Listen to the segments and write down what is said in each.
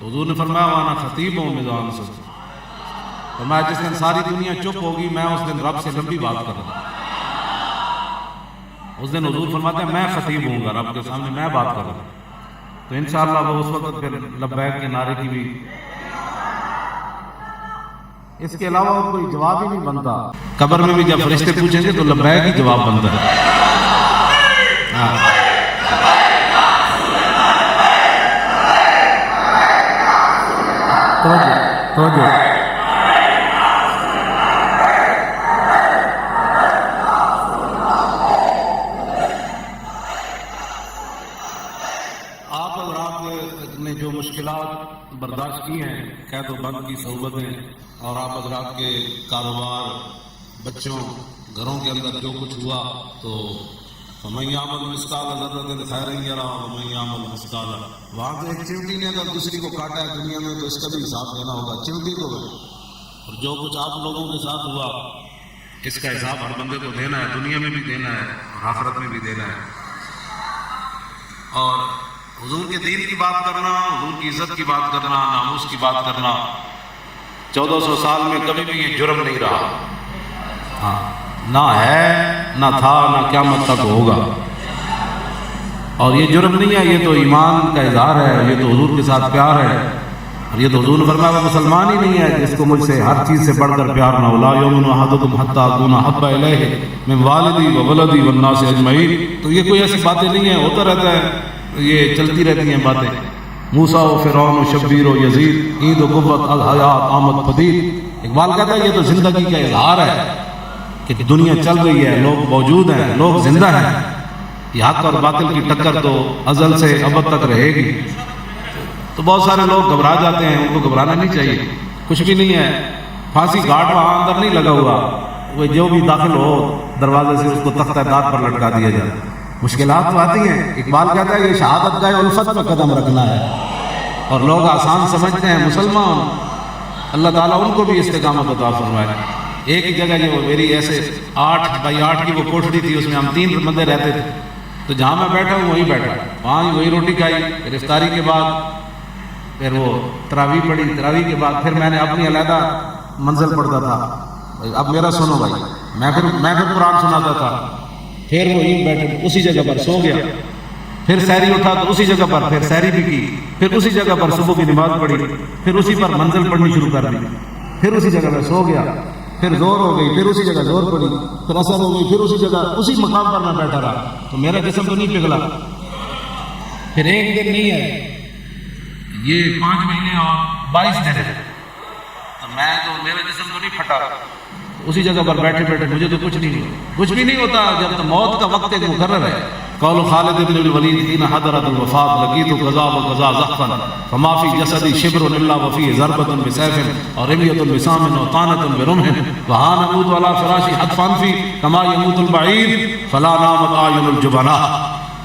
حضور نے فرمایا وانا خطیب ہوں میدان سے، فرمایا جس دن ساری دنیا چپ ہوگی میں اس دن رب سے لمبی بات کروں گا۔ اس دن حضور فرماتے ہیں میں خطیب ہوں گا، رب کے سامنے میں بات کروں گا، تو انشاءاللہ وہ اس وقت پھر لبیک کے نعرے کی بھی اس کے علاوہ اور کوئی جواب ہی نہیں بنتا۔ قبر میں بھی جب فرشتے پوچھیں گے تو لبیک ہی جواب بنتا ہے۔ توجہ آپ حضرات نے جو مشکلات برداشت کی ہیں، قید و بند کی صحبتیں، اور آپ حضرات کے کاروبار، بچوں، گھروں کے اندر جو کچھ ہوا، تو فَمَن يَعْمَلْ مِثْقَالَ ذَرَّةٍ خَيْرًا يَرَهُ وَمَن يَعْمَلْ مِثْقَالَ، وہاں تو ایک چیونٹی نے اگر دوسری کو کاٹا ہے دنیا میں تو اس کا بھی حساب دینا ہوگا چیونٹی کو، اور جو کچھ آپ لوگوں کے ساتھ ہوا اس کا حساب ہر بندے کو دینا ہے، دنیا میں بھی دینا ہے اور آخرت میں بھی دینا ہے۔ اور حضور کے دین کی بات کرنا، حضور کی عزت کی بات کرنا، ناموس کی بات کرنا 1400 سال میں کبھی بھی یہ جرم نہیں رہا، ہاں نہ ہے، نہ تھا، نہ قیامت تک ہوگا۔ اور یہ جرم نہیں ہے، یہ تو ایمان کا اظہار ہے، یہ تو حضور کے ساتھ پیار ہے، اور یہ تو حضور نے فرمایا وہ مسلمان ہی نہیں ہے جس کو مجھ سے ہر چیز سے بڑھ کر پیار نہ ہو، لا یؤمن احدکم حتی اکون احب الیہ من والدی و ولدی والناس اجمعین۔ تو یہ کوئی ایسی باتیں نہیں ہیں، ہوتا رہتا ہے، یہ چلتی رہتی ہیں باتیں۔ موسیٰ و فرعون و شبیر و یزید، عید و قوت الحیات آمد پدید۔ اقبال کہتا ہے یہ تو زندگی کا اظہار ہے کہ دنیا چل رہی ہے، لوگ موجود ہیں، لوگ زندہ ہیں، یہ حق اور باطل کی ٹکر تو ازل سے ابد تک رہے گی۔ تو بہت سارے لوگ گھبرا جاتے ہیں، ان کو گھبرانا نہیں چاہیے، کچھ بھی نہیں ہے، پھانسی گھاٹ وہاں اندر نہیں لگا ہوا، وہ جو بھی داخل ہو دروازے سے اس کو تختہ دار پر لٹکا دیا جائے۔ مشکلات تو آتی ہیں، اقبال کہتا ہے یہ شہادت گاہ الفت میں قدم رکھنا ہے، اور لوگ آسان سمجھتے ہیں مسلمان، اللہ تعالیٰ ان کو بھی استقامت عطا فرمائے۔ ایک ہی جگہ جو میری ایسے 8x8 کی وہ کوٹھڑی تھی، اس میں ہم 3 بندے رہتے تھے، تو جہاں میں بیٹھا ہوں وہیں بیٹھا، وہاں ہی وہی روٹی کھائی، پھر افطاری کے بعد پھر وہ تراویح پڑھی، تراویح کے بعد پھر میں نے اپنی علیحدہ منزل پڑھتا تھا، اب میرا سنو بھائی، میں پھر قرآن سناتا تھا، پھر وہیں بیٹھے اسی جگہ پر سو گیا، پھر سحری اٹھا تو اسی جگہ پر پھر سحری بھی کی، پھر اسی جگہ پر صبح کی نماز پڑھی، پھر اسی پر منزل پڑھنی شروع کر دی، پھر اسی جگہ پر سو گیا، پھر زور ہو گئی، پھر اسی جگہ زور پڑی، پھر اثر ہو گئی، پھر اسی جگہ اسی مقام پر میں بیٹھا رہا، تو میرا جسم تو نہیں پگھلا۔ پھر ایک دن نہیں ہے، یہ 5 مہینے اور 22 دن ہے، تو میں تو میرا جسم تو نہیں پھٹا، اسی جگہ پر بیٹھے بیٹھے مجھے تو کچھ بھی نہیں ہوتا، جب تو موت کا وقت ایک مقرر ہے۔ قول خالد بن الولید حين حضرت الوفاة لقيت قضاء وقضاء زحفا فما في جسدي شبر الا وفيه ضربة بسيف ورمية بسام وطعنة برمح وها نموت على فراشي حتفا في كما يموت البعير فلا نامت اعين الجبناء۔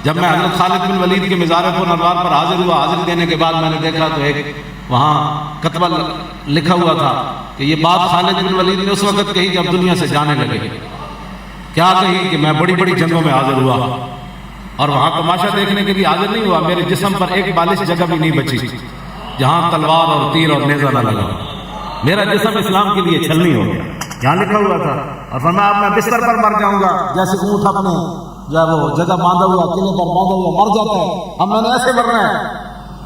جب میں حضرت خالد بن ولید کے مزار پر انوار پر حاضر ہوا، حاضر دینے کے بعد میں نے دیکھا تو ایک وہاں کتبہ لکھا ہوا تھا کہ یہ بات خالد بن ولید نے اس وقت کہی جب دنیا سے جانے لگے۔ کیا کہی کہ میں بڑی بڑی جنگوں میں حاضر ہوا اور وہاں تماشا دیکھنے کے لیے حاضر نہیں ہوا، میرے جسم پر ایک بالش جگہ بھی نہیں بچی جہاں تلوار اور تیر اور نیزہ نہ لگا، میرا جسم اسلام کے لیے چھلنی ہو گیا، یہاں لکھا ہوا تھا۔ اور فرمایا اب میں بستر پر مر جاؤں گا، جیسے اونٹ اپنے جو ہے وہ جگہ باندھا ہوا قلعے پر باندھا ہوا مر جاتا ہے، اب میں نے ایسے مرنا ہے۔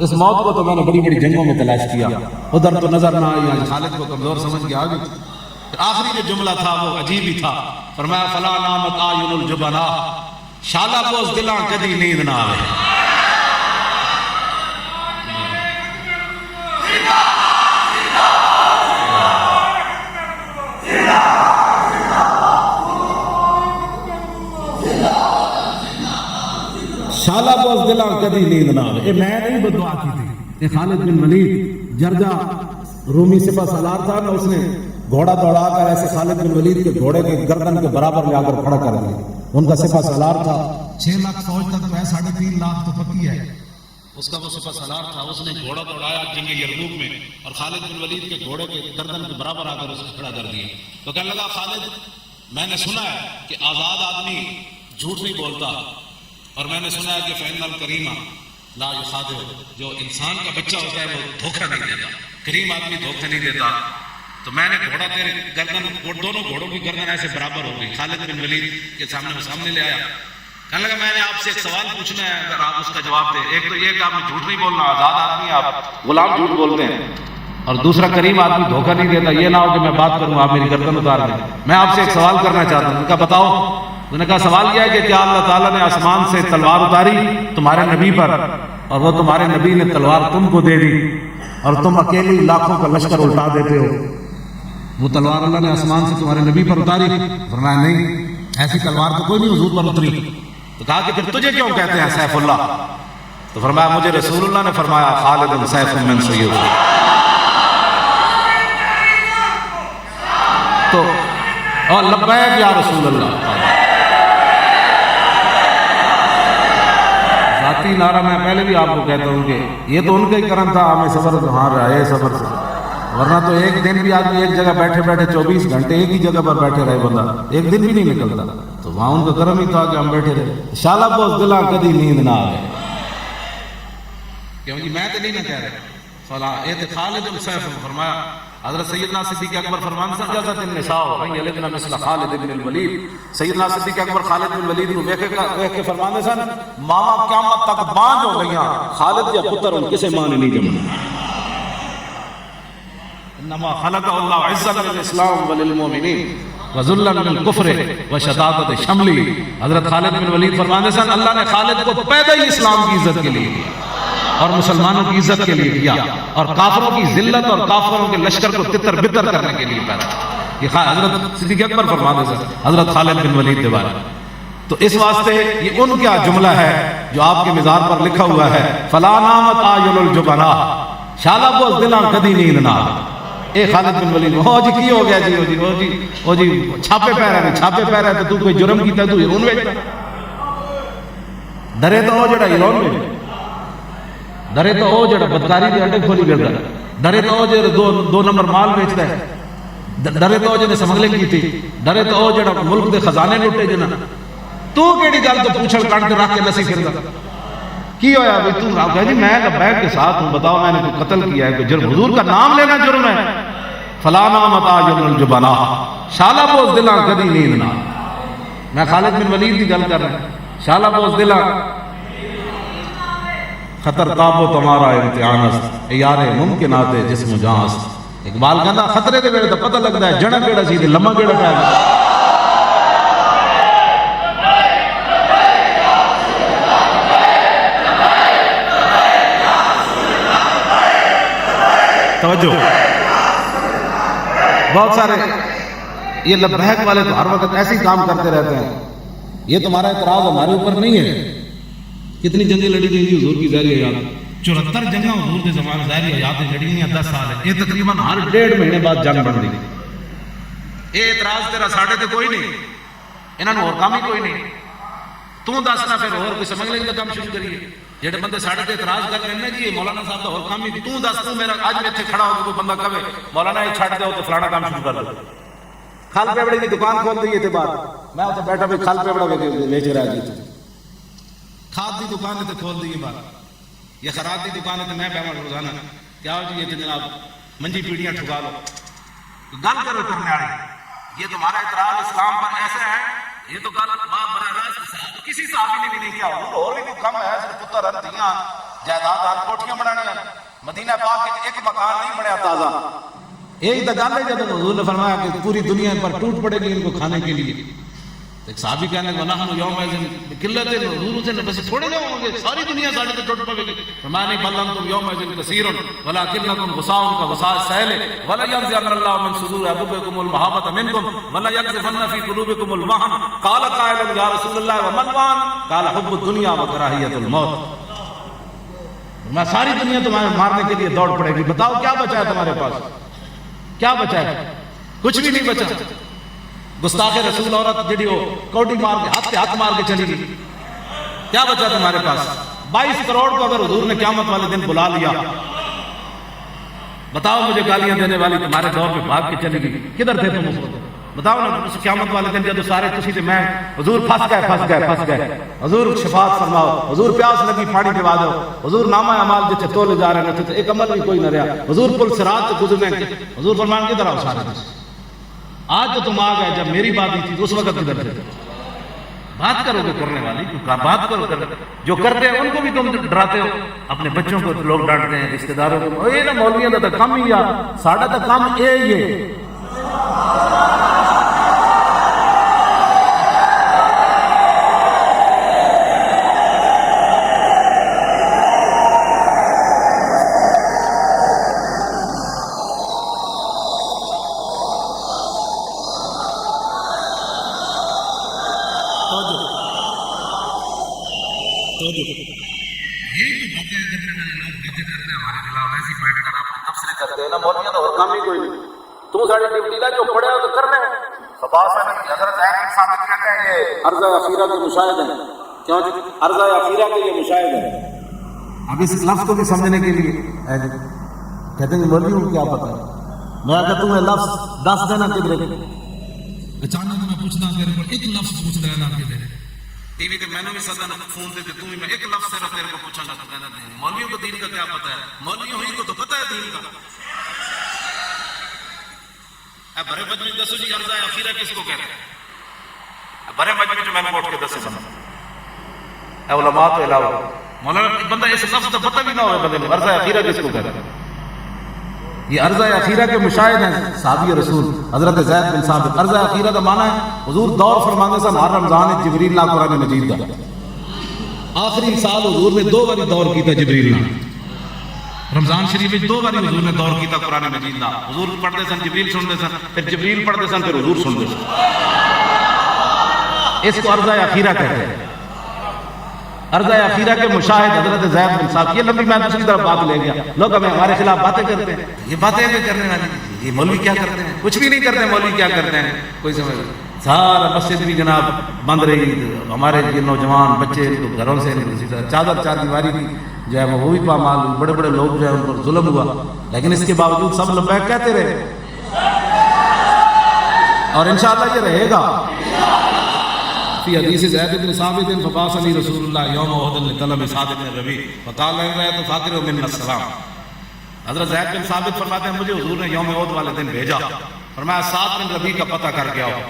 اس موت کو تو میں نے بڑی بڑی جنگوں میں تلاش کیا، ادھر تو نظر نہ آئی، خالد کو کمزور سمجھ کے آگے۔ آخری جو جملہ تھا وہ عجیب ہی تھا، فرمایا فلا نامت اعین الجبناء، شالا بوز دلاں کدی نیند نہ آئے۔ شالا بوز دلاں کدی نیند نہ آئے، میں نہیں بدعا کی تھی، یہ خالد بن ولید جرجا رومی سپہ سالار تھا نا، اس نے گھوڑا دوڑا کر ایسے خالد بن ولید کے گھوڑے کے گردن کے برابر لے آ کر کھڑا کر دیا، ان کا سپہ سالار تھا، 6 لاکھ فوج تک تو ہے، 3.5 لاکھ تو پکی ہے، اس کا وہ سپہ سالار تھا، اس نے گھوڑا دوڑایا جنگ یرموک میں، اور خالد بن ولید کے گھوڑے کے گردن کے برابر آ کر اسے کھڑا کر دیا۔ تو کہنے لگا خالد میں نے سنا ہے کہ آزاد آدمی جھوٹ نہیں بولتا، اور میں نے سنا ہے کہ فإن الکریم لا یخادع، جو انسان کا بچہ ہوتا ہے وہ دھوکہ نہیں دیتا، کریم آدمی دھوکہ نہیں دیتا. تو میں نے گھوڑا تیرے گردن، دونوں گھوڑوں کی گردن ایسے برابر ہو گئی. خالد بن ولید کے سامنے وہ سامنے لے آیا، کہنے لگا میں نے آپ سے ایک سوال پوچھنا ہے، اگر آپ اس کا جواب دیں. ایک تو یہ کہ آپ نے جھوٹ نہیں بولنا، آزاد آدمی آپ، غلام جھوٹ بولتے ہیں. اور دوسرا کریم آدمی دھوکہ نہیں دیتا. یہ نہ ہو کہ میں بات کروں آپ میری گردن اتار دیں. میں آپ سے ایک سوال کرنا چاہتا ہوں. ان کا بتاؤ. انہوں نے کہا سوال یہ ہے کہ کیا اللہ تعالیٰ نے آسمان سے تلوار اتاری تمہارے نبی پر، اور وہ تمہارے نبی نے تلوار تم کو دے دی، اور تم اکیلی لاکھوں کا لشکر الٹا دیتے ہو؟ وہ تلوار اللہ نے آسمان سے تمہارے نبی پر اتاری؟ فرمایا نہیں، ایسی تلوار تو کوئی نہیں حضور پر اتری. تو کہا کہ پھر تجھے کیوں کہتے ہیں سیف اللہ؟ تو فرمایا مجھے رسول اللہ نے فرمایا خالد سیف من سیوف. تو اور لبیک یا رسول اللہ، ذاتی نعرہ میں پہلے بھی آپ کو کہتا ہوں کہ یہ تو ان کا ہی کرم تھا، ہمیں صبر ہاں رہے صبر سے، ورنہ تو ایک دن بھی آدمی ایک جگہ بیٹھے بیٹھے 24 گھنٹے ایک ہی جگہ پر بیٹھے رہے بندہ، ایک دن بھی نہیں نکلتا. تو وہاں ان کا کرم ہی تھا کہ ہم بیٹھے رہے. شالا بوس دلا کدی نیند نہ آئے. کیوں جی میں تو نہیں نہ کہہ رہے فلاں یہ خالد السیف. فرمایا حضرت سیدنا صدیق اکبر فرمان سجدت النساء وهي يلدن مثل خالد بن الولید. سیدنا صدیق اکبر خالد بن الولید نو ویکھ کے فرماندے سن ماما قیامت تک بانج ہو گئیاں، خالد یا پتر ان کسے ماں نے نہیں جمنا. انما خلق اللہ عزا للاسلام وللمؤمنین وذلا للکفر وشدادۃ الشمل. حضرت خالد بن ولید فرماندے سن اللہ نے خالد کو پیدا ہی اسلام کی عزت کے لیے کیا اور مسلمانوں کی عزت کے لیے کیا، اور کافروں کی ذلت اور کافروں کے لشکر کو تتر بتر کرنے کے لیے پیدا. یہ حضرت صدیق اکبر فرماتے ہیں حضرت خالد بن ولید کے بارے. تو اس واسطے یہ ان کا جملہ ہے جو آپ کے مزار پر لکھا ہوا ہے فلا نامت آیل الجبنا شالا بوس دلاں کدی نیند نہ. اے خالد بن ولید ہو جی کی ہو گیا جی او جی چھاپے پہ رہے چھاپے پہ رہے تو کوئی جرم کیتا تو ان وچ ڈرے تو او جڑا ایران میں ڈرے تو او جڑا بدکاری دے اڈے کھولی پھردا، ڈرے تو او جڑا دو نمبر مال بیچدا ہے، ڈرے تو او جڑے سمگلنگ کیتی، ڈرے تو او جڑا ملک دے خزانے لٹے جنا. تو کیڑی گل تو پوچھل کٹ کے رکھ کے نسی پھردا کی ہویا بھئی تو آپ کہے جی میں لبیک کے ساتھ ہوں، بتاؤ میں نے کوئی قتل کیا ہے، کوئی جرم، حضور کا نام لینا جرم ہے. فلا نامت آجل الجبنا شالا بوس دلاں کدی نیند نہ. میں خالد بن ولید کی گل کر رہا ہوں. شالا بوس دلاں خطر تابو تمہارا امتحان است یار ممکنات جسم و جان است. اقبال کہندا خطرے دے ویلے تے پتہ لگدا ہے جڑا کیڑا سی تے لمما کیڑا پیا. توجہ بہت سارے یہ لبیک والے تو ہر وقت ایسے ہی کام کرتے رہتے ہیں. یہ تمہارا اعتراض ہمارے اوپر نہیں ہے. کتنی جنگیں لڑی گئی تھی حضور کی ظاہری حیات؟ 74 جنگیں حضور کے زمانے ظاہری حیات لڑی گئی ہیں 10 سال ہے. یہ تقریباً ہر 1.5 مہینے بعد جنگ بن گئی. یہ اعتراض تیرا ساڑھے تے کوئی نہیں، انہوں نے اور کام ہی کوئی نہیں. تو دسنا پھر اور کوئی سمجھ لیں گے کام شروع کریے. جہاں بندے ساڑھے تے اعتراض کر رہے ہیں جی مولانا صاحب کا اور کام ہی تو دس. تو میرا اج میں اتنے کھڑا ہو کے کوئی بندہ کہے مولانا یہ چھڈ دو تو فلانا کام شروع کر دو. کھال پیوڑے کی دکان کھول دی تے بعد میں اتنے بیٹھا بھی کھال پیوڑا بیچ رہا جی. کھاد دی دکان تے کھول دی بات، یہ خراب دی دکان تے میں بیٹھا روزانہ کیا ہو جی یہ تو جناب منجی پیڑیاں ٹھکا لو. گل کرو کرنے والے. یہ تمہارا اعتراض اسلام پر ایسے ہے، یہ تو گل براہ راست کسی صحابی نے بھی نہیں کیا. اور بھی کوئی کم ہے صرف پتر دیاں جائیداد کوٹھیاں بنانیاں. مدینہ پاک کے ایک مکان نہیں بنیا تازہ. یہی تو گل ہے جب حضور نے فرمایا کہ پوری دنیا پر ٹوٹ پڑے گی ان کو کھانے کے لیے. ایک صحابی کہنے لگا نحن یومئذ قلت، حضور سے بس تھوڑے نہ ہوں گے ساری دنیا ساڑھے تے ٹوٹ پڑے گی. فرمایا نہیں بل انتم یومئذ کثیر ولکنکم غثاء کغثاء السیل ولا ينزعن الله من صدور ابوبکم المحبۃ منکم ولا یقذفن فی قلوبکم الوہن. قال قائل یا رسول اللہ وما الوہن؟ قال حب الدنیا وکراہیۃ الموت. میں ساری دنیا تمہیں مارنے کے لیے دوڑ پڑے گی، بتاؤ کیا بچا ہے تمہارے پاس؟ کیا بچا ہے؟ کچھ بھی نہیں بچا. گستاخ رسول عورت جڑی ہو کوٹی مار کے ہاتھ پہ ہاتھ مار کے چلی گئی. کیا بچا تمہارے پاس؟ 22 کروڑ کو اگر حضور نے قیامت والے دن بلا لیا، بتاؤ مجھے گالیاں دینے والی تمہارے دور میں بھاگ کے چلی گئی، کدھر تھے تم اس وقت؟ بتاؤ نا اس قیامت والے دن جب سارے تسی تے میں حضور پھنس گئے حضور شفاعت فرماؤ، حضور پیاس لگی پانی پلا دو، حضور نامہ اعمال جتے تولے جا رہے ہیں ایک عمل بھی کوئی نہ رہا، حضور پل صراط سے گزرنے کے حضور فرمان کدھر آؤ سارے تسی؟ آج تو تم آ گئے، جب میری بات ہی تھی اس وقت کدھر تھے؟ بات کرو گے کرنے والی، بات کرو جو کرتے ہیں ان کو بھی تم ڈراتے ہو، اپنے بچوں کو لوگ ڈانٹتے ہیں، رشتہ داروں کو، اے نا مولویوں کا تو کم ہی آ ساڑھا تو کم اے ہی ہے۔ اب اس لفظ کو بھی سمجھنے کے لیے کہتے ہیں مولوی کو کیا پتا ہے، میں اگر تمہیں لفظ دس دینا کدھر اچانک میں پوچھنا تیرے کو ایک لفظ پوچھ لینا کدھر ٹی وی تے میں نے بھی سدا فون تے تو میں ایک لفظ صرف تیرے کو پوچھا گا کہنا نہیں مولویوں کو دین کا کیا پتا ہے، مولویوں ہی کو تو پتا ہے دین کا۔ بڑے مجمع دسو جی عرضہ اخیرہ کس کو کہتے ہیں؟ بڑے مجمع جو میں نے اٹھ کے دسے بنا علماء تو علاوہ مولانا بندہ اس لفظ کا پتہ بھی نہ ہوئے بندے عرضہ اخیرہ کس کو کہتے ہیں؟ یہ عرضہ اخیرہ کے مشاہد ہیں صحابی رسول حضرت زید بن ثابت۔ عرضہ اخیرہ کا معنی ہے حضور دور فرماندے سن ہر رمضان جبریل نال قرآن مجید کا آخری سال حضور نے 2 باری دور کیتا جبریل نال، رمضان شریف میں 2 باری حضور نے دور کیتا قرآن مجید نال، حضور پڑھتے سن جبریل سنتے سن، پھر جبریل پڑھتے سن، پھر حضور سنتے سن۔ اس کو عرضہ اخیرہ کہتے ہیں۔ عرضہ اخیرہ کے مشاہد حضرت زید بن ثابت۔ یہ لمبی میں دوسری طرف بات لے گیا، لوگ ہمیں ہمارے خلاف باتیں کرتے ہیں، یہ باتیں بھی کرنے والی، یہ مولوی کیا کرتے ہیں؟ کچھ بھی نہیں کرتے، مولوی کیا کرتے ہیں کوئی سمجھ نہیں۔ سارا مسجد بھی جناب بند رہی، ہمارے یہ نوجوان بچے گھروں سے چادر چار دیواری کی جو ہے وہ بھی پامال ہوئی، بڑے بڑے لوگ جو ہے ان پر ظلم ہوا، لیکن اس کے باوجود سب لبیک کہتے رہے اور انشاءاللہ یہ رہے گا۔ فی حدیث زید بن ثابت فبعثنی رسول اللہ یوم احد لطلب سعد بن ربیع فقال ان رأیت فاقر منا السلام۔ حضرت زید بن ثابت فرماتے ہیں مجھے حضور نے یوم احد والے دن بھیجا، فرمایا سعد بن ربیع کا پتہ کر کے آؤ،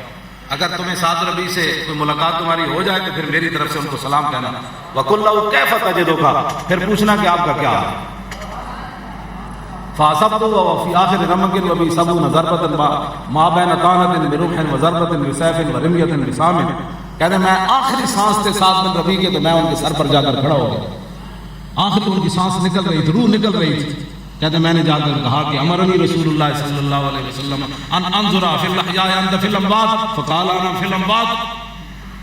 اگر تمہیں سعد ربیع سے کوئی ملاقات تمہاری ہو جائے تو پھر میری طرف سے ان کو سلام کہنا، وَقُلْ لَهُ كَيْفَ تَجِدُكَ، پھر پوچھنا کہ آپ کا کیا ہے۔ فَأَصَبْتُ وَفِي آخِرِ رَمْقٍ وَبِي سَبْعُونَ ضَرْبَةً مَا بَيْنَ طَعْنَةٍ بِرُمْحٍ وَضَرْبَةٍ بِسَيْفٍ وَرِمْيَةٍ بِسَامٍ۔ کہتے ہیں میں آخری سانس تھے سعد بن ربیع کے تو میں ان کے سر پر جا کر کھڑا ہو گیا، آخری ان کی سانس نکل رہی تھی، روح نکل رہی تھی۔ کہتے ہیں میں نے جا کر کہا کہ امرنی رسول اللہ صلی اللہ علیہ وسلم ان انظر فی الاحیاء انت فی الاموات فقال انا فی الاموات۔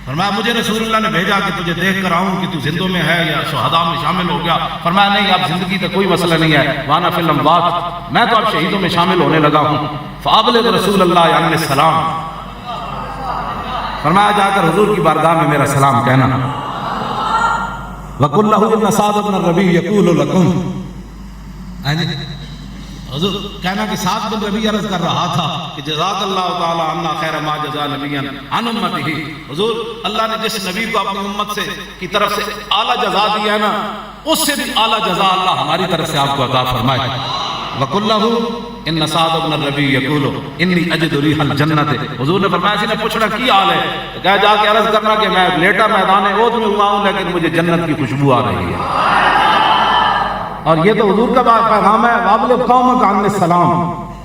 فرمایا مجھے رسول اللہ نے بھیجا کہ تجھے دیکھ کر آؤں کہ تو زندوں میں ہے یا شہداء میں شامل ہو گیا۔ فرمایا نہیں اب زندگی کا کوئی مسئلہ نہیں ہے، وانا فی الاموات، میں تو اب شہیدوں میں شامل ہونے لگا ہوں۔ فابلغ رسول اللہ عنہ السلام، فرمایا جا کر حضور کی بارگاہ میں میرا سلام کہنا۔ وَقُلْ لَهُ إِنَّ سَعْدَ بْنَ الرَّبِيعِ يَقُولُ لَكُمْ، حضور کہنا کہ سعد بن ربیع عرض کر رہا تھا کہ جزاک اللہ تعالی عنا خیر ما جزا نبیا عن امتہ، حضور اللہ نے جس نبی کو اپنی امت سے کی طرف سے اعلیٰ جزا دیا ہے نا، اس سے بھی اعلیٰ جزا اللہ ہماری طرف سے آپ کو عطا فرمائے۔ وَقُلْ لَهُ ان سعد بن الربیع یقول انی اجد ریح الجنت، حضور نے فرمایا اسی نے پوچھنا کی حال ہے، کہا جا کے عرض کرنا کہ میں لیٹا میدان احد میں ہوا ہوں لیکن مجھے جنت کی خوشبو آ رہی ہے۔ اور یہ تو حضور کا پیغام ہے، وابلغ قومک عنی السلام،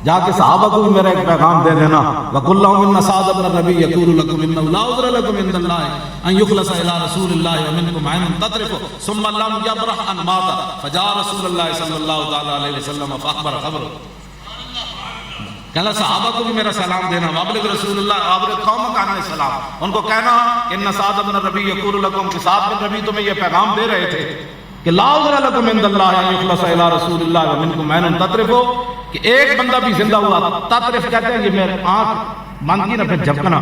جا کے صحابہ کو بھی میرا ایک پیغام دے دینا۔ وَقُلْ لَهُمْ إِنَّ سَعْدَ بْنَ الرَّبِيعِ يَقُولُ لَكُمْ إِنَّهُ لَا عُذْرَ لَكُمْ عِندَ اللَّهِ أَنْ يُخْلَصَ إِلَىٰ رَسُولِ اللَّهِ وَمِنْكُمْ عَيْنٌ تَطْرِفُ ثُمَّ لَمْ يَبْرَحْ أَنْ مَاتَ فَجَاءَ رَسُولُ اللَّهِ صلی اللہ تعالیٰ علیہ وسلم فَأَخْبَرَ خَبْرَهُ۔ کہنا صحابہ کو بھی میرا سلام دینا، وابلغ رسول اللہ وابلغ قومک عنہ السلام، ان کو کہنا ان سعد بن الربیع یقول لکم کہ سعد بن ربیع تمہیں یہ پیغام دے رہے تھے کہ لا عذر لکم عند اللہ ان یخلص الی رسول اللہ ومنکم عین تطرف، کہ ایک بندہ بھی زندہ ہوا، تطرف کہتے ہیں یہ میرے آنکھ بند کی نہ پھر جھپکنا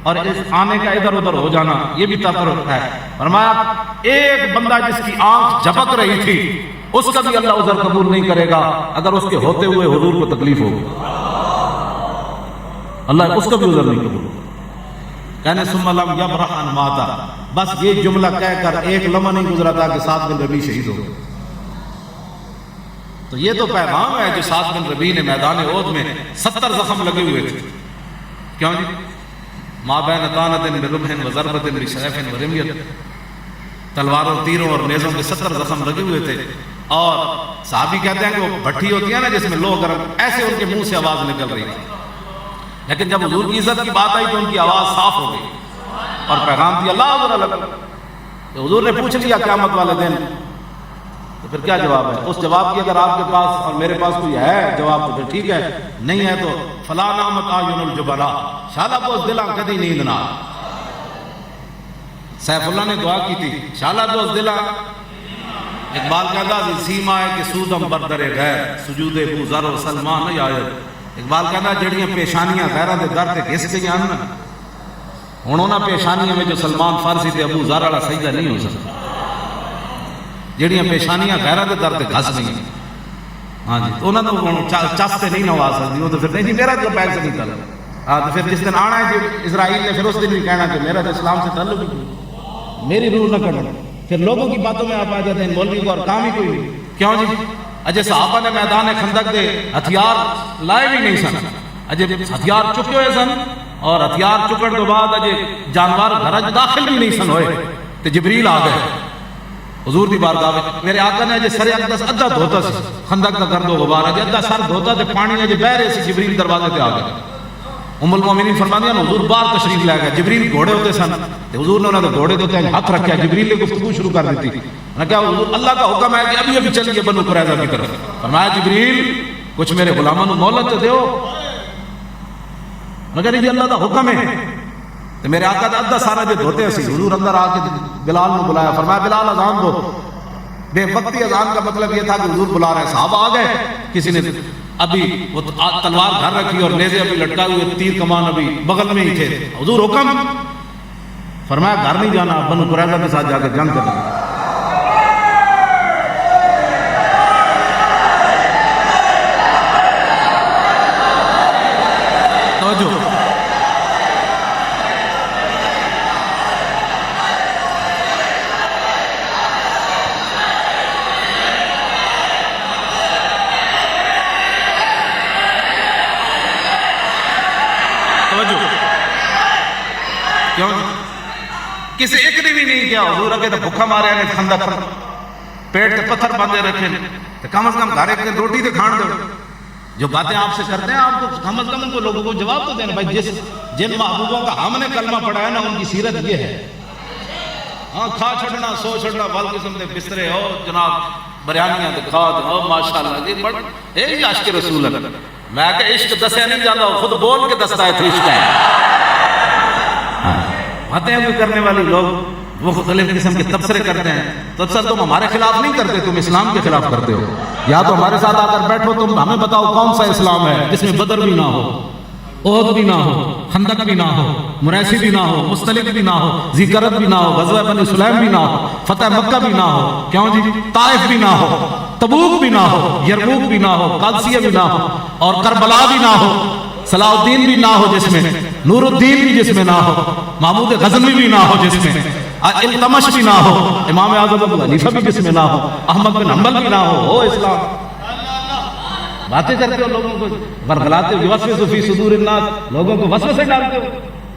اور اس آنے کا ادھر ادھر ہو جانا، یہ بھی تطرف ہے۔ فرمایا ایک بندہ جس کی آنکھ جھپک رہی تھی اس کا بھی اللہ عذر قبول نہیں کرے گا اگر اس کے ہوتے ہوئے حضور کو تکلیف ہوگی۔ اللہ اس کا بھی عذر نہیں قبول ہوگا. کہنے ثم لم یبرح ان ماتا، بس یہ جملہ کہہ کر ایک لمحہ نہیں گزرا تھا کہ سعد بن ربیع شہید ہو گئے. تو یہ تو پیغام ہے جو سعد بن ربیع نے میدان احد میں 70 زخم لگے ہوئے تھے. کیوں جی؟ ما بین طعنۃ برمح وضربۃ بسیف ورمیۃ، تلواروں تیروں اور نیزوں کے 70 زخم لگے ہوئے تھے. اور صحابی کہتے ہیں کہ وہ بھٹی ہوتی ہے نا جس میں لوہ گرم، ایسے ان کے منہ سے آواز نکل رہی تھی. لیکن جب حضور کی عزت کی بات آئی تو ان کی آواز صاف ہو گئی اور پیغام دیا اللہ اکبر اللہ اکبر. تو حضور نے پوچھ لیا قیامت والے دن، تو پھر کیا جواب ہے؟ اس جواب کی اگر آپ کے پاس اور میرے پاس کوئی ہے جواب تو پھر ٹھیک ہے، نہیں ہے تو فلا نامت اعین الجبلا، شالا بوز دلاں کدی نیند نہ. سیف اللہ نے دعا کی تھی شالا بوز دلاں. اقبال کہتا ہے سیما ہے کہ سودم بردر غیر سجود ابو ذر و سلمان نہیں آئے. اقبال کہتا جڑیاں پیشانیاں غیراں دے در تے گھس گئی ہیں ہن انہاں پیشانیاں میں جو سلمان فارسی تے ابو ذر والا سجدہ نہیں ہو سکتا. جڑیاں پیشانیاں غیراں دے در تے گھس گئی ہیں، ہاں جی، تو انہاں تو چس تے نہیں نوا سکتی. وہ تو پھر نہیں جی میرا تو پیک سے نہیں تعلق. ہاں تو پھر جس دن آنا ہے جی اسرائیل نے پھر اس دن بھی کہنا کہ میرا تو اسلام سے تعلق ہی میری روح نہ کرنا. پھر لوگوں کی باتوں میں آپ آ جاتے ہیں مولوی کو اور کام ہی کوئی نہیں. کیوں جی؟ اجے صحابہ نے میدان خندق دے ہتھیار لائے بھی نہیں سن، اجے ہتھیار چکے ہوئے سن، اور ہتھیار چکن تو بعد اجے جانور گھر داخل بھی نہیں سن ہوئے تے جبریل آ گئے حضور دی بارگاہ میں. میرے آقا نے اجے سر اقدس ادھا دھوتا سی، خندق دا گرد و غبار اجے ادھا سر دھوتا تے پانی اجے بہ رہے سی، جبریل دروازے تے آ گئے. ام المومنین فرماندیاں حضور باہر تشریف لے گئے، جبریل گھوڑے ہوتے سن تے حضور نے انہاں دے گھوڑے دے ہاتھ رکھا، جبریل نے گفتگو شروع کر دیتی. میں کہا حضور اللہ کا حکم ہے کہ ابھی ابھی چلیے بنو قریظہ کی طرف. فرمایا جبریل کچھ میرے غلاموں کو مہلت تو دیو. میں کہا نہیں اللہ دا حکم ہے. تو میرے آقا دا ادھا سارا جو دھوتے سی، حضور اندر آ کے بلال نے بلایا، فرمایا بلال اذان دو. بے وقتی اذان کا مطلب یہ تھا کہ حضور بلا رہے ہیں. صحابہ آ گئے، کسی نے ابھی وہ تلوار گھر رکھی اور نیزے ابھی لٹکائے ہوئے، تیر کمان ابھی بغل میں ہی تھے. حضور حکم، فرمایا گھر نہیں جانا، بنو قریظہ کے ساتھ جا کے جنگ کرنا. توجہ، کیوں کسی ایک نے بھی نہیں کیا. حضور اگے تو بھوکا مارے نے خندق پیٹ تے پتھر باندھے رکھے تو کم از کم گھر ایک دن روٹی تے کھان دو. جو باتیں آپ سے کرتے ہیں آپ کو کم از کم ان کو لوگوں کو جواب تو دینا بھائی. جن محبوبوں کا ہم نے کلمہ پڑھا ہے نا ان کی سیرت یہ ہے. ہاں کھا چھڑنا سو چھڑنا وال قسم دے بسترے ہو جناب بریانیاں دے کھا دے ہو ماشاءاللہ جی بڑھ اے عاشق رسول اللہ. میں کہ عشق دسے نہیں جاتا، خود بول کے دستا ہے تو عشق ہے. باتیں کرنے والے لوگ وہ مختلف قسم کے تبصرے کرتے ہیں. تو سر تم ہمارے خلاف نہیں کرتے، تم اسلام کے خلاف کرتے ہو. یا تو ہمارے ساتھ آ کر بیٹھو، تم ہمیں بتاؤ کون سا اسلام ہے جس میں بدر بھی نہ ہو، احد بھی نہ ہو، خندق بھی نہ ہو، مریسی بھی نہ ہو، مستلق بھی نہ ہو، ذکرت بھی نہ ہو، غزوہ بنی سلیم بھی نہ ہو، فتح مکہ بھی نہ ہو، کیوں جی طائف بھی نہ ہو، تبوک بھی نہ ہو، یرموک بھی نہ ہو، قادسیہ بھی نہ ہو، اور کربلا بھی نہ ہو، صلاح الدین بھی نہ ہو جس میں، نور الدین بھی جس میں نہ ہو، محمود غزنوی بھی نہ ہو جس میں، التمش بھی نہ ہو، امام اعظم ابو حنیفہ بھی جس میں نہ ہو، احمد بن حنبل بھی نہ ہو اسلام. باتیں کرتے ہو لوگوں کو ورغلاتے ہو، وسوسہ فی صدور الناس، لوگوں کو وسوسے ڈالتے ہو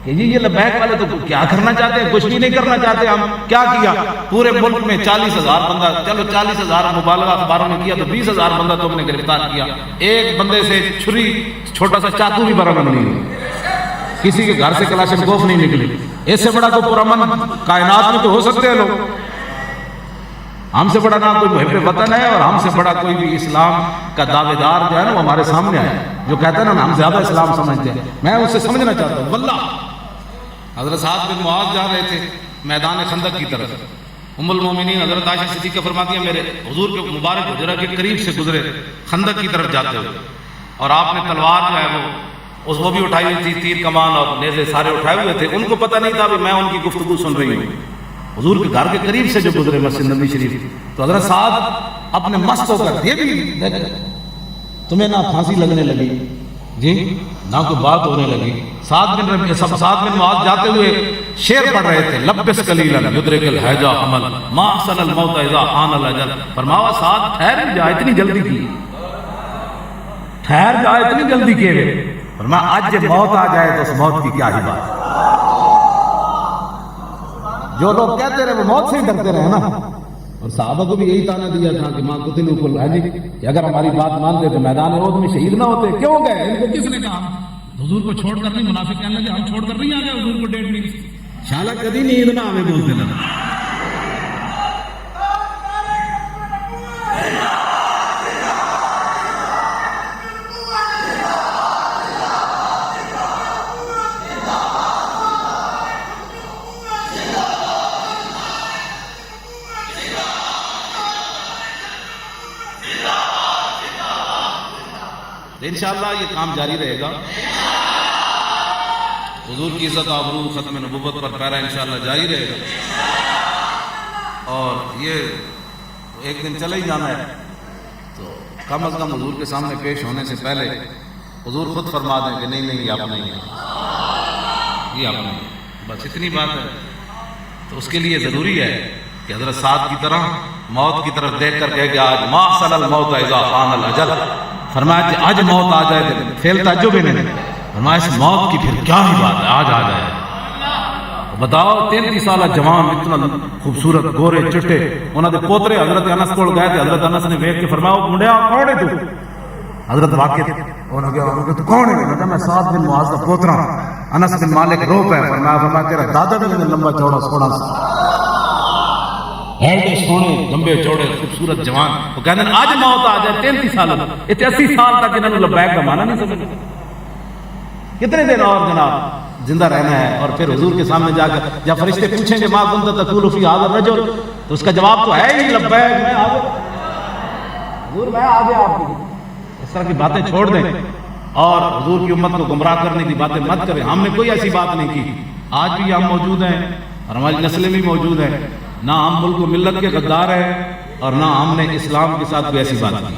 کہ جی یہ لبیک والے تو کیا کرنا چاہتے ہیں، کچھ بھی نہیں کرنا چاہتے. ہم کیا کیا پورے ملک میں 40,000 بندہ، چلو 40,000 مبالغہ اخباروں نے کیا تو 20,000 بندہ تم نے گرفتار کیا. ایک بندے سے چھری چھوٹا سا چاقو بھی برآمد نہیں ہوئی، کسی کے گھر سے کلاشن کوف نہیں نکلی. اس سے بڑا تو پرامن کائنات میں تو ہو سکتے ہیں لوگ. ہم سے بڑا نہ کوئی محب وطن ہے، اور ہم سے بڑا کوئی بھی اسلام کا دعوے دار جو ہے نا وہ ہمارے سامنے آیا جو کہتا ہے نا ہم زیادہ اسلام سمجھتے ہیں. میں اسے سمجھنا چاہتا ہوں. واللہ حضرت سعد بن معاذ جا رہے تھے میدان خندق کی طرف. ام المومنین حضرت عائشہ صدیقہ فرماتی ہیں میرے حضور کے مبارک حجرہ کے قریب سے گزرے خندق کی طرف جاتے ہوئے، اور آپ نے تلوار جو ہے وہ بھی اٹھائی ہوئی تھی، تیر کمان اور نیزے سارے اٹھائے ہوئے تھے. ان کو پتہ نہیں تھا کہ میں ان کی گفتگو سن رہی ہوں. حضور کے گھر کے قریب سے جو گزرے مسجد نبی شریف، تو حضرت سعد اپنے مست ہو کر یہ بھی تمہیں نہ پھانسی لگنے لگی، جی نہ کوئی بات ہونے لگی. سعد بن معاذ جاتے ہوئے شعر پڑھ رہے تھے, لبس قلیلا یدرک الحیجا حمل ما احسن الموت اذا حان الاجل. فرمایا سعد ٹھہر جا, اتنی جلدی کی, ٹھہر جا, اتنی جلدی کیے. فرمایا آج جب موت آ جائے تو اس موت کی کیا ہی بات. جو لوگ کہتے رہے وہ موت سے ہی ڈرتے رہے نا. اور صحابہ کو بھی یہی تانا دیا تھا کہ ماں قتلوا کل ہے جی, کہ اگر ہماری بات مانتے تو میدان عہد میں شہید نہ ہوتے. کیوں گئے, ان کو کس نے کہا حضور کو چھوڑ کر نہیں؟ منافق کہنے لگے ہم چھوڑ کر نہیں آ گئے حضور کو 1.5 منٹ, شالا کبھی نیند نہ ہمیں بولتے لگا. انشاءاللہ یہ کام جاری رہے گا. حضور کی عزت آبرو ختم نبوت پر پیرا انشاءاللہ جاری رہے گا. اور یہ ایک دن چلے ہی جانا ہے, تو کم از کم حضور کے سامنے پیش ہونے سے پہلے حضور خود فرما دیں کہ نہیں نہیں یہ آپ نہیں ہے, یہ آپ نہیں, بس اتنی بات ہے. تو اس کے لیے ضروری ہے کہ حضرت سعد کی طرح موت کی طرف دیکھ کر کہے کہ آج ما احسن الموت اذا حان الاجل. فرمایا کہ آج موت آ جائے تو فعل تعجب ہی نہیں. فرمایا اس موت کی پھر کیا ہی بات ہے, آج آ جائے. بتاؤ 33 سالہ جوان اتنا خوبصورت گورے چٹے, انہوں نے پوترے حضرت انس کو گئے تھے. حضرت انس نے دیکھ کے فرمایا وہ منڈیا کون ہے تو؟ حضرت واقع تھے. انہوں نے کہا تو کون ہے؟ کہا میں سعد بن معاذ کا پوترا. انس بن مالک رو پہ. فرمایا تیرا دادا بھی لمبا چوڑا سوڑا سا ایڈے سونے لمبے چوڑے خوبصورت جوان. وہ کہتے ہیں آج موت آ جائے 33 سال, اتنے 80 سال تک انہوں نے لبیک کا معنی نہیں سمجھا. کتنے دن اور جناب زندہ رہنا ہے. اور پھر حضور کے سامنے جا کر جب فرشتے پوچھیں گے ما کنت تقول فی ھذا الرجل, تو اس کا جواب تو ہے ہی لبیک, میں آ گیا حضور, میں آ گیا. آپ کو اس طرح کی باتیں چھوڑ دیں اور حضور کی امت کو گمراہ کرنے کی باتیں مت کریں. ہم نے کوئی ایسی بات نہیں کی. آج بھی ہم موجود ہیں اور ہماری نسلیں بھی موجود ہیں. نہ ہم ملک و ملت کے غدار ہیں اور نہ ہم نے اسلام کے ساتھ کوئی ایسی بات کی.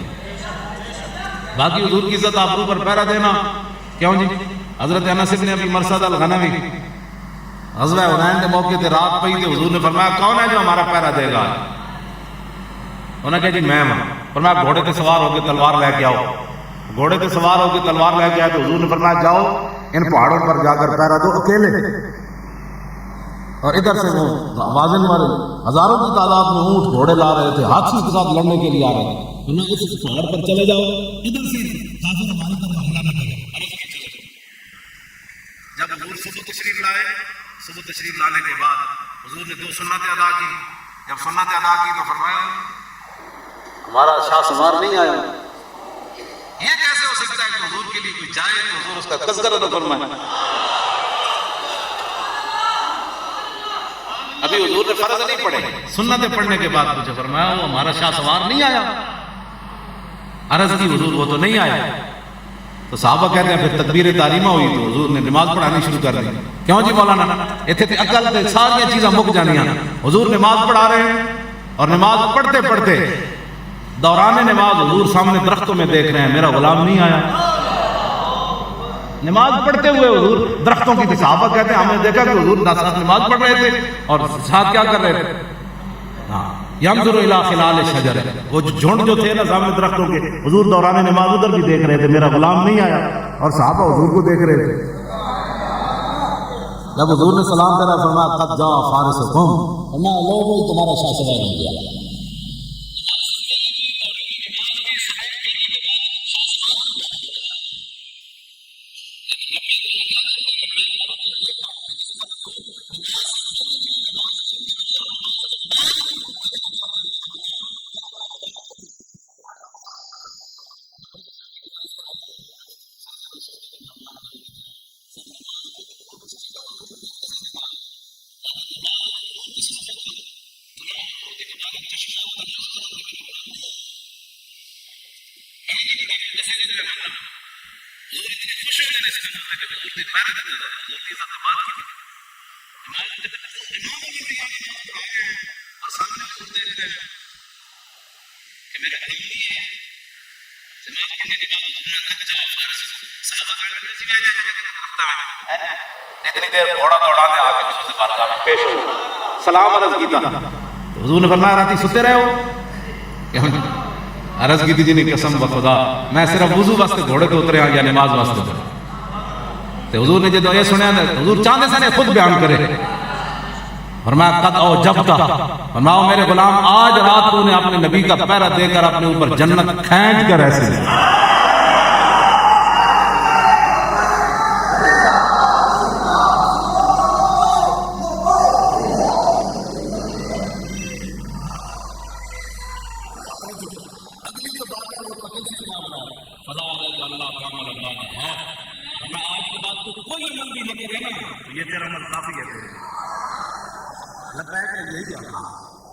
باقی حضور کی عزت آبرو پر پہرا دینا کیوں جی. حضرت انس بن ابی مرثد الغنوی غزوہ حنین کے موقع تے رات پئی تھی. حضور نے فرمایا کون ہے جو ہمارا پہرا دے گا؟ انہوں نے کہا جی میں ہوں. فرمایا گھوڑے پہ سوار ہو کے تلوار لے کے آؤ. گھوڑے پہ سوار ہو کے تلوار لے کے آئے تو حضور نے فرمایا جاؤ ان پہاڑوں پر جا کر پہرا دو اکیلے. اور ادھر سے وہ آوازن والے ہزاروں کی تعداد میں اونٹ گھوڑے لا رہے تھے, ہاتھی کے ساتھ لڑنے کے لیے آ رہے تھے. انہوں نے اس پہاڑ پر چلے جاؤ, ادھر سے کافر ہماری طرف حملہ نہ کرے. جب حضور صبح تشریف لائے, صبح تشریف لانے کے بعد حضور نے 2 سنتیں ادا کی. جب سنتیں ادا کی تو فرمایا ہمارا شاہ سوار نہیں آیا. یہ کیسے ہو سکتا ہے کہ حضور کے لیے کوئی جائے تو حضور اس کا تذکرہ نہ فرمائے. ابھی حضور نے فرض نہیں پڑھے, سنتیں پڑھنے کے بعد پوچھا. فرمایا وہ ہمارا شاہ سوار نہیں آیا. عرض کی حضور وہ تو نہیں آیا. تو صحابہ کہتے ہیں پھر تکبیر تحریمہ ہوئی تو حضور نے نماز پڑھانی شروع کر دی. کیوں جی مولانا, اتنے تے عقل تے ساری چیزاں مک جانیاں. حضور نماز پڑھا رہے ہیں اور نماز پڑھتے پڑھتے دوران نماز حضور سامنے درختوں میں دیکھ رہے ہیں میرا غلام نہیں آیا. نماز پڑھتے ہوئے حضور درختوں کی. صحابہ کہتے ہیں ہم نے دیکھا کہ حضور ساتھ نماز پڑھ رہے تھے اور ساتھ کیا کر رہے تھے, ینظر الی خلال الشجر, وہ جھنڈ جو تھے نا سامنے درختوں کے, حضور دوران نماز ادھر بھی دیکھ رہے تھے میرا غلام نہیں آیا. اور صحابہ حضور کو دیکھ رہے تھے. جب حضور نے سلام کرا فرمایا قد جاء فارسکم, فرمایا لوگوں تمہارا شاہ سوار ہو گیا. اتنی دیر گھوڑا دوڑانے آ کے حضور سے بارگاہ میں پیش ہو سلام عرض کیتا تو حضور نے فرمایا راتی ستے رہے ہو؟ عرض کی تھی جی نے قسم بخدا میں صرف وضو واسطے گھوڑے تے اتریا یا نماز واسطے. تو حضور نے جدو یہ سنیا حضور چاہتے سنے خود بیان کرے فرمایا قد او جب کا فرماؤ میرے غلام آج رات تو نے اپنے نبی کا پیرا دے کر اپنے اوپر جنت کھینچ کر ایسے لے.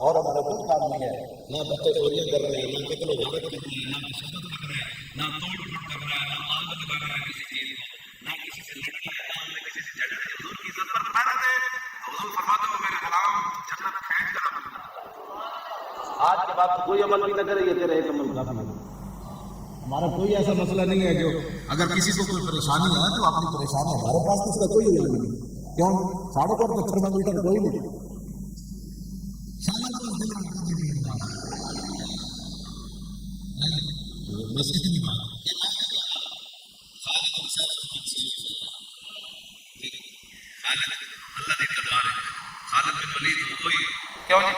اور ہمارا کوئی کام نہیں ہے نہ بچے چوریاں کر رہے ہیں نہ قتل و غارت کر رہے ہیں نہ تشدد کر رہے ہیں نہ توڑ پھوڑ کر رہا ہے نہ آگ لگا رہا ہے کسی چیز کو نہ کسی سے لڑنا ہے نہ ہمیں کسی سے جھگڑنا ہے. حضور کی عزت پر پیرا دے تو حضور فرماتے ہو میرے غلام جنت کھینچ کر اپنا. آج کے بعد کوئی عمل بھی نہ کرے یہ تیرا ایک عمل کافی ہے. ہمارا کوئی ایسا مسئلہ نہیں ہے جو اگر کسی کو کوئی پریشانی ہے تو اپنی پریشانی ہمارے پاس تو اس کا کوئی علاج نہیں. کیوں ساڑھے کو تو تھرمامیٹر کوئی نہیں. خالد بن ولید کوئی کیوں جی